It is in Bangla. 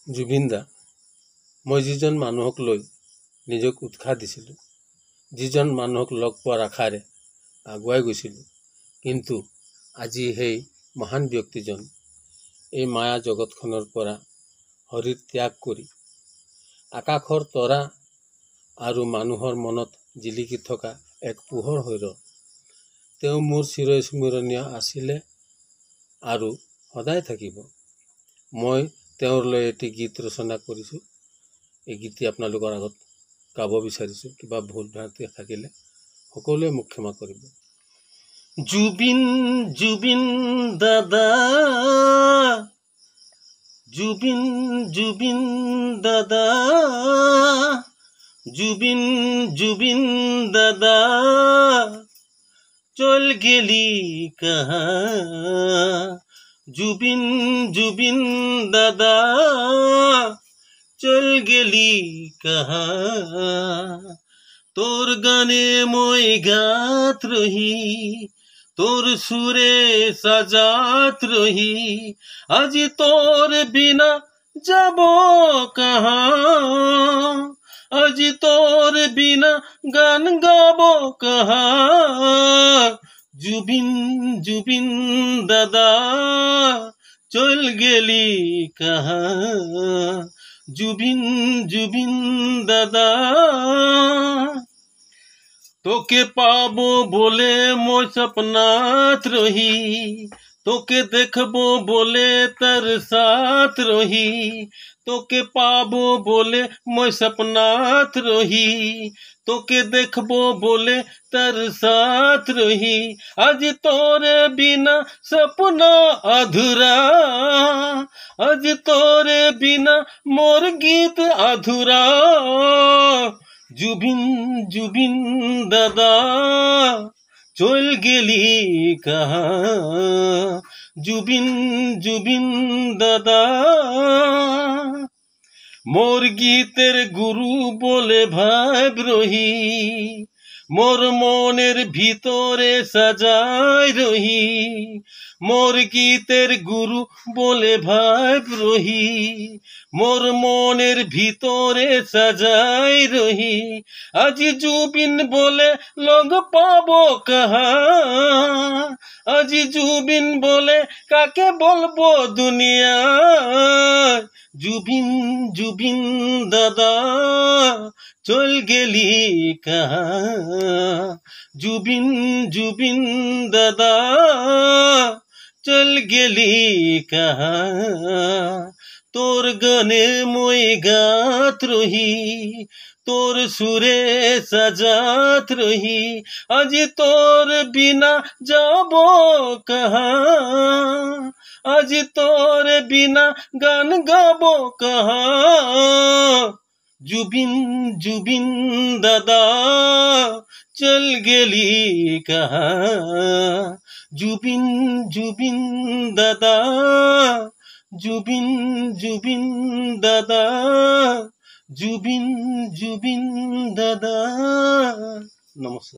জুবিন দা মই যিজন মানুহক লৈ নিজক উৎসাহ দিছিলোঁ, যিজন মানুহক লগ পোৱাৰ আশাৰে আগুৱাই গৈছিলোঁ, কিন্তু আজি সেই মহান ব্যক্তিজন এই মায়া জগতখনৰ পৰা শৰীৰ ত্যাগ কৰি আকাশৰ তৰা আৰু মানুহৰ মনত জিলিকি থকা এক পোহৰ হৈ ৰ'ল। তেওঁ মোৰ চিৰস্মৰণীয় আছিলে আৰু সদায় থাকিব। মই তেওঁৰ লৈ এটি গীত ৰচনা কৰিছোঁ। এই গীতটি আপোনালোকৰ আগত গাব বিচাৰিছোঁ। কিবা ভুল ভ্ৰান্তি থাকিলে সকলোৱে মোক ক্ষমা কৰিব। জুবিন জুবিন দাদা, জুবিন জুবিন দাদা, জুবিন জুবিন দাদা, চল গেলি কাহা। জুবিন জুবিন দাদা, চল গেলি কাহা। তোর গানে মই গাত রহি, তোর সুরে সাজাত রহি, আজি তোর বিনা যাব কাহা। আজি তোর বিনা গান গাব কাহা। জুবিন জুবিন দাদা, চল গেলি কাহা। জুবিন জুবিন দাদা, তোকে পাবো বলে মই সপনাত রহি, তোকে দেখবো বলে তার সাথ রহি, তোকে পাবো বলে মই সপনাত রহি, তোকে দেখবো বলে তার সাথ রহি। আজ তোরে বিনা সপনা আধুরা, আজ তোরে বিনা মোর গীত আধুরা। জুবিন জুবিন দাদা, চল গেলি কাহা। জুবিন জুবিন দাদা, মোর গীতের গুরু বলে ভাব রহি, মোর মনের ভিতরে সাজাই রহি। মোর গীতের গুরু বলে ভাব রহি, মোর মনের ভিতরে সাজাই রহি। আজি জুবিন বলে লগ পাবো কাহা। আজি জুবিন বলে কাকে বলবো দুনিয়া। জুবিন জুবিন দাদা, চল গেলি কাহা। জুবিন জুবিন দাদা, চল গেলি কাহা। তোর গানে মই গাত রহি, তোর সুরে সাজাত রহি, আজি তোর বিনা যাব কাহা। আজি তোর বিনা গান গাব কাহা। জুবিন জুবিন দাদা, চল গেলি কাহা। জুবিন জুবিন দাদা, জুবিন জুবিন দাদা, জুবিন জুবিন দাদা। নমস্কার।